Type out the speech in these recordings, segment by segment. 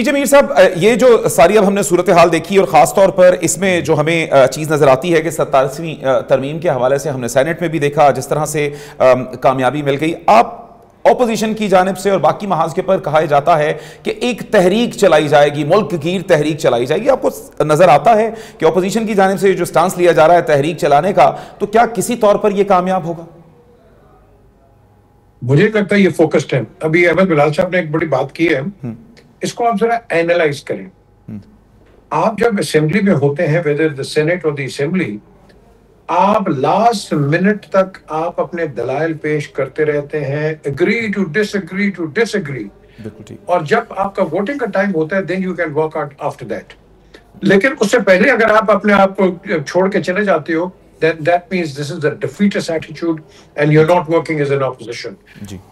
پی میر صاحب یہ جو ساری اب ہم نے صورتحال دیکھی اور خاص طور پر اس میں جو ہمیں چیز نظر آتی ہے کہ 47ویں ترمیم کے حوالے سے ہم نے سینٹ میں بھی دیکھا جس طرح سے کامیابی مل گئی. آپ اپوزیشن کی جانب سے اور باقی محاذ کے پر کہا جاتا ہے کہ ایک تحریک چلائی جائے گی, ملک گیر تحریک چلائی جائے گی. آپ کو نظر آتا ہے کہ اپوزیشن کی جانب سے جو سٹانس لیا جا رہا ہے تحریک چلانے کا, تو کیا کسی طور پر یہ کامیاب ہوگا؟ مجھے لگتا ہے یہ فوکسڈ ہے. ابھی احمد بلال صاحب نے ایک بڑی بات کی ہے, اس کو آپ ذرا اینالائز کریں. آپ جب اسمبلی میں ہوتے ہیں, whether the Senate or the Assembly, آپ لاسٹ منٹ تک آپ اپنے دلائل پیش کرتے رہتے ہیں, agree to disagree to disagree, اور جب آپ کا ووٹنگ کا ٹائم ہوتا ہے then you can walk out after that. لیکن اس سے پہلے اگر آپ اپنے آپ کو چھوڑ کے چلے جاتے ہو, then that means this is a defeatist attitude and you're not working as an opposition.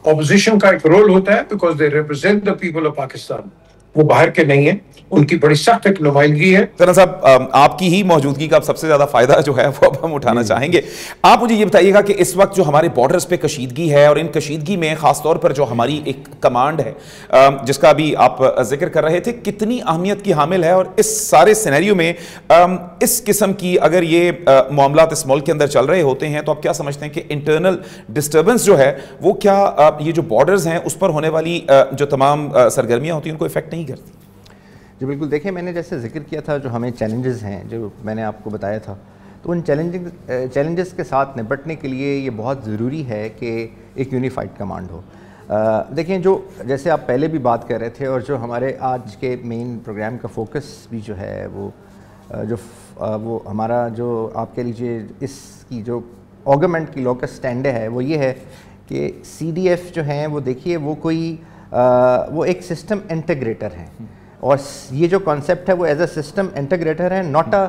Opposition کا ایک رول ہوتا ہے because they represent the people of Pakistan. وہ باہر کے نہیں ہیں, ان کی بڑی سخت ایک نمائندگی ہے. سرنا صاحب, آپ کی ہی موجودگی کا سب سے زیادہ فائدہ جو ہے وہ اب ہم اٹھانا چاہیں گے. آپ مجھے یہ بتائیے گا کہ اس وقت جو ہمارے بارڈرز پہ کشیدگی ہے, اور ان کشیدگی میں خاص طور پر جو ہماری ایک کمانڈ ہے جس کا بھی آپ ذکر کر رہے تھے, کتنی اہمیت کی حامل ہے؟ اور اس سارے سینیریو میں اس قسم کی اگر یہ معاملات اس ملک کے اندر چل رہے ہوتے ہیں, تو آپ کیا سمجھتے ہیں کہ انٹرنل ڈسٹربنس جو ہے وہ کیا یہ جو بارڈرز ہیں اس پر ہونے والی جو تمام سرگرمیاں ہوتی ہیں ان کو افیکٹ نہیں کرتی؟ جی بالکل. دیکھیں, میں نے جیسے ذکر کیا تھا جو ہمیں چیلنجز ہیں جو میں نے آپ کو بتایا تھا, تو ان چیلنجز کے ساتھ نپٹنے کے لیے یہ بہت ضروری ہے کہ ایک یونیفائڈ کمانڈ ہو. دیکھیں, جو جیسے آپ پہلے بھی بات کر رہے تھے, اور جو ہمارے آج کے مین پروگرام کا فوکس بھی جو ہے وہ ہمارا جو آپ کہہ لیجیے اس کی جو آرگومنٹ کی لوکس سٹینڈ ہے وہ یہ ہے کہ سی ڈی ایف جو ہیں وہ دیکھیے وہ ایک سسٹم انٹیگریٹر ہیں, اور یہ جو کانسیپٹ ہے وہ ایز اے سسٹم انٹیگریٹر ہے, ناٹ اے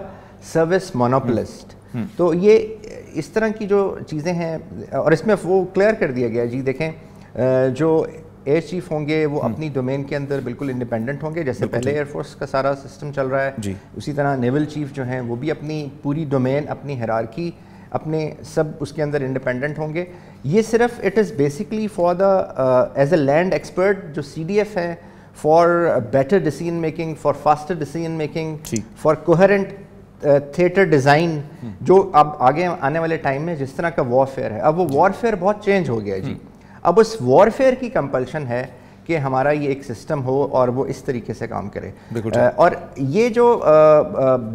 سروس مونوپولسٹ. تو یہ اس طرح کی جو چیزیں ہیں, اور اس میں وہ کلیئر کر دیا گیا جی. دیکھیں, جو ایئر چیف ہوں گے وہ اپنی ڈومین کے اندر بالکل انڈیپینڈنٹ ہوں گے, جیسے پہلے ایئر فورس کا سارا سسٹم چل رہا ہے. اسی طرح نیول چیف جو ہیں وہ بھی اپنی پوری ڈومین, اپنی ہیرارکی, اپنے سب اس کے اندر انڈیپینڈنٹ ہوں گے. یہ صرف it is basically for the as a land expert جو سی ڈی ایف ہے, for better decision making, for faster decision making, for coherent theater design, جو اب آگے آنے والے ٹائم میں جس طرح کا وارفیئر ہے, اب وہ وارفیئر بہت چینج ہو گیا جی. اب اس وارفیئر کی کمپلشن ہے کہ ہمارا یہ ایک سسٹم ہو اور وہ اس طریقے سے کام کرے. اور یہ جو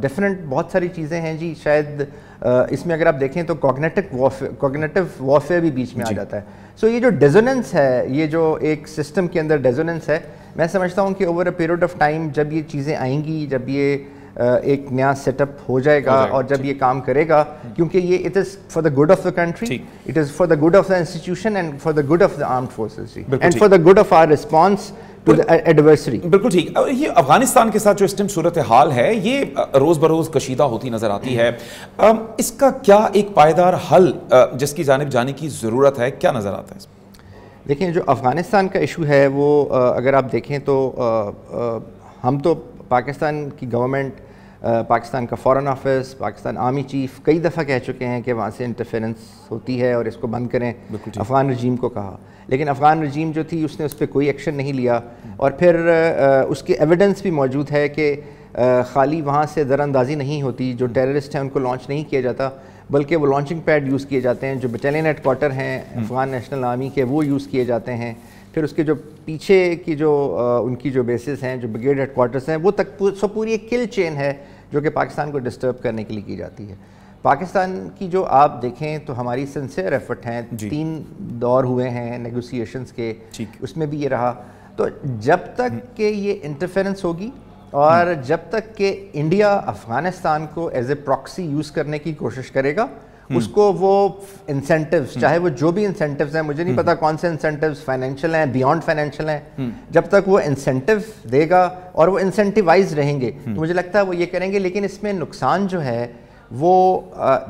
ڈفرینٹ بہت ساری چیزیں ہیں جی, شاید اس میں اگر آپ دیکھیں تو کوگنیٹو وارفیئر بھی بیچ میں آ جاتا ہے. سو یہ جو ڈیزوننس ہے, یہ جو ایک سسٹم کے اندر ڈیزوننس ہے, میں سمجھتا ہوں کہ over a period of time جب یہ چیزیں آئیں گی, جب یہ ایک نیا سیٹ اپ ہو جائے گا اور جب یہ کام کرے گا, کیونکہ یہ it is for the good of the country, it is for the good of the institution and for the good of the armed forces and for the good of our response to the adversary. بالکل ٹھیک. یہ افغانستان کے ساتھ جو اس time صورتحال ہے یہ روز بروز کشیدہ ہوتی نظر آتی ہے, اس کا کیا ایک پائیدار حل جس کی جانب جانے کی ضرورت ہے, کیا نظر آتا ہے اس میں؟ دیکھیں, جو افغانستان کا ایشو ہے وہ اگر آپ دیکھیں تو ہم تو پاکستان کی گورنمنٹ, پاکستان کا foreign office, Pakistan army chief کئی دفعہ کہہ چکے ہیں کہ وہاں سے انٹرفیرنس ہوتی ہے اور اس کو بند کریں. افغان رجیم کو کہا, لیکن افغان رجیم جو تھی اس نے اس پہ کوئی ایکشن نہیں لیا, اور پھر اس کی ایویڈنس بھی موجود ہے کہ خالی وہاں سے در اندازی نہیں ہوتی, جو ٹیررسٹ ہیں ان کو لانچ نہیں کیا جاتا بلکہ وہ لانچنگ پیڈ یوز کیے جاتے ہیں, جو بٹالین ہیڈ کوارٹر ہیں افغان نیشنل آرمی کے وہ یوز کیے جاتے ہیں, پھر اس کے جو پیچھے کی جو ان کی جو بیسز ہیں, جو بریگیڈ ہیڈ کوارٹرز ہیں, وہ تک سب پوری ایک کل چین ہے جو کہ پاکستان کو ڈسٹرب کرنے کے لیے کی جاتی ہے. پاکستان کی جو آپ دیکھیں تو ہماری سنسیئر ایفرٹ ہیں, 3 دور ہوئے ہیں نیگوسیشنز کے, اس میں بھی یہ رہا. تو جب تک کہ یہ انٹرفیرنس ہوگی اور جب تک کہ انڈیا افغانستان کو ایز اے پراکسی یوز کرنے کی کوشش کرے گا, اس کو وہ انسینٹیوز, چاہے وہ جو بھی انسینٹیوز ہیں, مجھے نہیں پتا کون سے انسینٹیوز فائنینشیل ہیں, بیانڈ فائنینشیل ہیں, جب تک وہ انسینٹیو دے گا اور وہ انسینٹیوائز رہیں گے تو مجھے لگتا ہے وہ یہ کریں گے. لیکن اس میں نقصان جو ہے وہ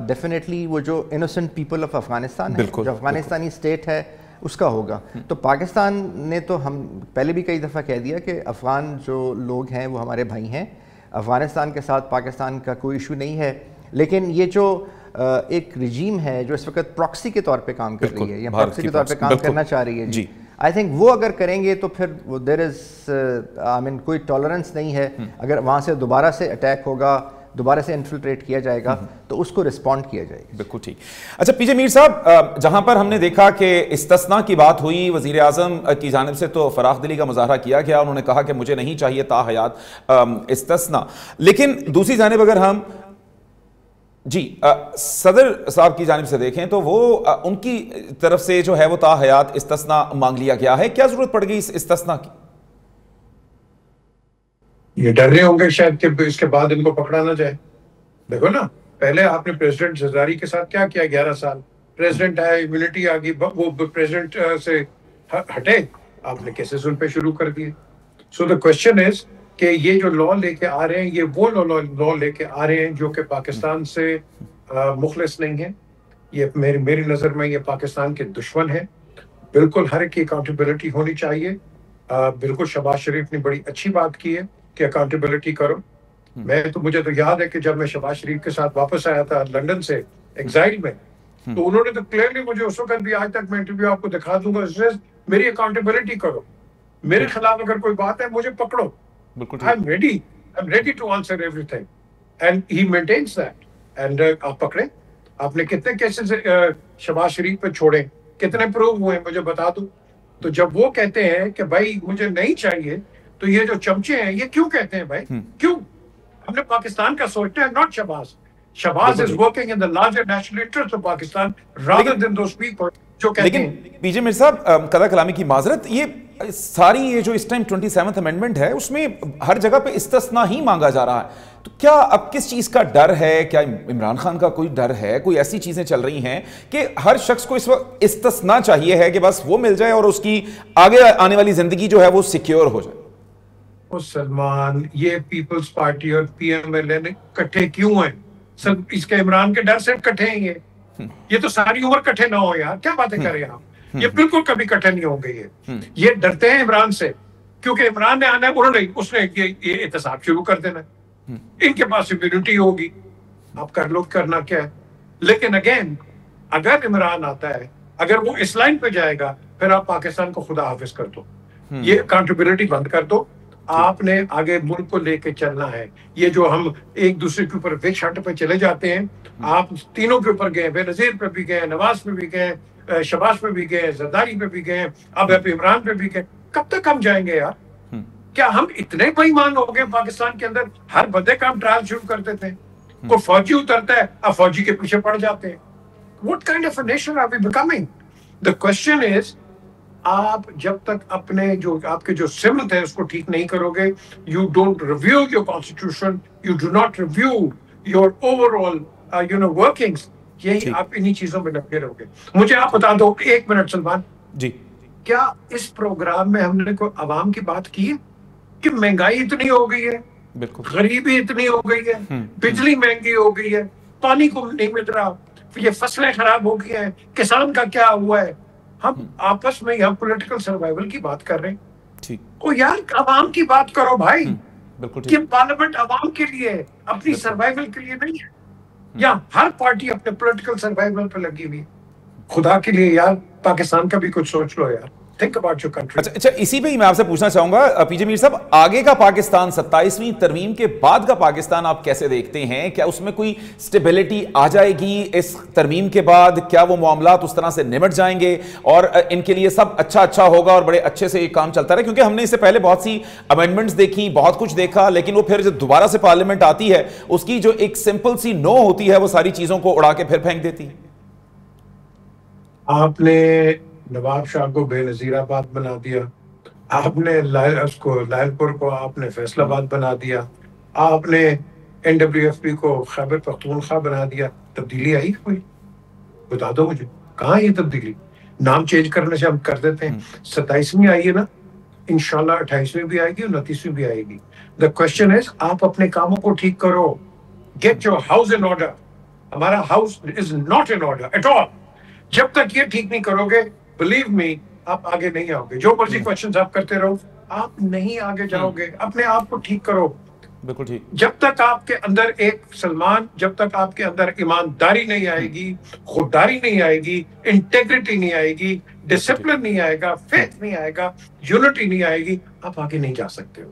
ڈیفینیٹلی وہ جو انوسنٹ پیپل آف افغانستان ہے, جو افغانستانی اسٹیٹ ہے, اس کا ہوگا. تو پاکستان نے تو ہم پہلے بھی کئی دفعہ کہہ دیا کہ افغان جو لوگ ہیں وہ ہمارے بھائی ہیں, افغانستان کے ساتھ پاکستان کا کوئی ایشو نہیں ہے. لیکن یہ جو ایک رجیم ہے جو اس وقت پراکسی کے طور پہ کام کر رہی ہے یا پراکسی کے طور پہ کام کرنا چاہ رہی ہے جی, آئی تھنک وہ اگر کریں گے تو پھر دیر از آئی مین کوئی ٹالرنس نہیں ہے. اگر وہاں سے دوبارہ سے اٹیک ہوگا, دوبارہ سے انفلٹریٹ کیا جائے گا تو اس کو رسپونڈ کیا جائے گا. بالکل ٹھیک. اچھا پی جے میر صاحب, جہاں پر ہم نے دیکھا کہ استثناء کی بات ہوئی, وزیر اعظم کی جانب سے تو فراخ دلی کا مظاہرہ کیا گیا, انہوں نے کہا کہ مجھے نہیں چاہیے تا حیات استثناء, لیکن دوسری جانب اگر ہم صدر صاحب کی جانب سے دیکھیں تو وہ ان کی طرف سے جو ہے وہ تا حیات استثناء مانگ لیا گیا ہے. کیا ضرورت پڑ گئی اس استثناء کی؟ یہ ڈر رہے ہوں گے شاید کہ اس کے بعد ان کو پکڑا نہ جائے. دیکھو نا, پہلے آپ نے پریزیڈنٹ زرداری کے ساتھ کیا کیا, 11 سال پریزیڈنٹ آیا, امیونٹی آ گئی, وہ پریزیڈنٹ سے ہٹے, آپ نے کیسز ان پہ شروع کر دیے. سو دا کوشچن از کہ یہ جو لا لے کے آ رہے ہیں, یہ وہ لا لے کے آ رہے ہیں جو کہ پاکستان سے مخلص نہیں ہے. یہ میری نظر میں یہ پاکستان کے دشمن ہیں. بالکل ہر ایک کی اکاؤنٹیبلٹی ہونی چاہیے. بالکل شہباز شریف نے بڑی اچھی بات کی ہے کہ اکاؤنٹیبلٹی کرو. مجھے تو یاد ہے کہ جب میں شہباز شریف کے ساتھ واپس آیا تھا لنڈن سے ایگزائل میں, تو انہوں نے تو کلیئرلی مجھے اس وقت بھی, آج تک میں انٹرویو آپ کو دکھا دوں گا, میری اکاؤنٹیبلٹی کرو, میرے خلاف اگر کوئی بات ہے مجھے پکڑو, I'm ready to answer everything. And he maintains that. And آپ پکڑیں. آپ نے کتنے کیسز شہباز شریف پہ چھوڑے, کتنے پروو ہوئے مجھے بتا دو. تو جب وہ کہتے ہیں کہ بھائی مجھے نہیں چاہیے, تو یہ جو چمچے ہیں یہ کیوں کہتے ہیں بھائی, کیوں؟ ہم نے پاکستان کا سوچنا ہے, not Shahbaz. Shahbaz is working in the larger national interest of Pakistan rather than those people جو کہتے ہیں. لیکن پی جے میر صاحب, قضا کلامی کی معذرت, یہ ساری یہ جو اس ٹائم 27th امینڈمنٹ ہے اس میں ہر جگہ پہ استثناء ہی مانگا جا رہا ہے. تو کیا اب کس چیز کا ڈر ہے؟ کیا عمران خان کا کوئی ڈر ہے؟ کوئی ایسی چیزیں چل رہی ہیں کہ ہر شخص کو اس وقت استثناء چاہیے ہے کہ بس وہ مل جائے اور اس کی آگے آنے والی زندگی جو ہے وہ سیکیور ہو جائے؟ سلمان, یہ پیپلز پارٹی اور پی ایم ایل این کٹھے کیوں ہیں؟ سب اس کے عمران کے ڈر سے کٹھے ہیں. یہ تو ساری عمر کٹھے نہ ہو یار, کیا باتیں کر رہے ہیں آپ؟ یہ بالکل کبھی کٹھے نہیں ہوں گے. یہ ڈرتے ہیں عمران سے کیونکہ عمران نے آنا ہے, اس نے یہ احتساب شروع کر دینا, ان کے پاس امیونٹی ہوگی, آپ کر لو, کرنا کیا ہے. لیکن اگین اگر عمران آتا ہے, اگر وہ اس لائن پہ جائے گا, پھر آپ پاکستان کو خدا حافظ کر دو, یہ اکاؤنٹیبلٹی بند کر دو. آپ نے آگے ملک کو لے کے چلنا ہے. یہ جو ہم ایک دوسرے کے اوپر وچ ہنٹ پہ چلے جاتے ہیں, آپ تینوں کے اوپر گئے, بے نظیر پہ بھی گئے, نواز پہ بھی گئے, شہباز پہ بھی گئے, زرداری پہ بھی گئے, اب عمران پہ بھی گئے. کب تک ہم جائیں گے یار؟ کیا ہم اتنے بے ایمان ہو گئے پاکستان کے اندر؟ ہر بندے کا ہم ٹرائل شروع کرتے تھے, کوئی فوجی اترتا ہے, اب فوجی کے پیچھے پڑ جاتے ہیں. What kind of a nation are we becoming? The question is, آپ جب تک اپنے جو آپ کے جو سمت ہے اس کو ٹھیک نہیں کرو گے, you don't review your constitution, you do not review your overall workings, یہی آپ انہی چیزوں میں لگے رہو گے. مجھے آپ بتا دو 1 منٹ سلمان جی, کیا اس پروگرام میں ہم نے کوئی عوام کی بات کی ہے کہ مہنگائی اتنی ہو گئی ہے, غریبی اتنی ہو گئی ہے, بجلی مہنگی ہو گئی ہے, پانی کو نہیں مل رہا, یہ فصلیں خراب ہو گئی ہیں, کسان کا کیا ہوا ہے؟ ہم آپس میں یہاں پولیٹیکل سروائیول کی بات کر رہے ہیں. او یار عوام کی بات کرو بھائی, کہ پارلیمنٹ عوام کے لیے ہے, اپنی سروائیول کے لیے نہیں ہے. یا ہر پارٹی اپنے پولیٹیکل سروائیول پہ لگی ہوئی. خدا کے لیے یار پاکستان کا بھی کچھ سوچ لو یار. Think about your country. اچھا, اسی پہ ہی میں آپ سے پوچھنا چاہوں گا پی جے میر صاحب, آگے کا پاکستان 27ویں ترمیم کے بعد کا پاکستان آپ کیسے دیکھتے ہیں؟ کیا اس میں کوئی سٹیبلٹی آ جائے گی اس ترمیم کے بعد؟ کیا وہ معاملات اس طرح سے نمٹ جائیں گے اور ان کے لیے سب اچھا ہوگا اور بڑے اچھے سے یہ کام چلتا رہے؟ کیونکہ ہم نے اس سے پہلے بہت سی امینڈمنٹس دیکھی, بہت کچھ دیکھا, لیکن وہ پھر جب دوبارہ سے پارلیمنٹ آتی ہے, اس کی جو ایک سمپل سی نو ہوتی ہے, وہ ساری چیزوں کو اڑا کے پھر پھینک دیتی ہے. آپ نے نواب شاہ کو بے نظیر آباد بنا دیا, آپ نے لائل پور کو آپ نے فیصل آباد بنا دیا, آپ نے NWFP کو خیبر پختونخوا بنا دیا. تبدیلی آئی کوئی؟ بتا دو مجھے, کہاں یہ تبدیلی؟ نام چینج کرنے سے ہم کر دیتے ہیں. 27ویں آئی ہے نا, انشاءاللہ 28ویں بھی آئے گی اور 29ویں بھی آئے گی. دا کوشچن از, آپ اپنے کاموں کو ٹھیک کرو. Get your house in order. ہمارا house is not in order at all. جب تک یہ ٹھیک نہیں کرو گے, بلیو می, آپ آگے نہیں آؤ گے. جو مرضی کوشچنز آپ کرتے رہو, آپ نہیں آگے جاؤ گے. اپنے آپ کو ٹھیک کرو. بالکل ٹھیک. جب تک آپ کے اندر سلمان جب تک آپ کے اندر ایمانداری نہیں آئے گی, خودداری نہیں آئے گی, انٹیگریٹی نہیں آئے گی, ڈسپلن نہیں آئے گا, فیتھ نہیں آئے گا, یونٹی نہیں آئے گی, آپ آگے نہیں جا سکتے ہو.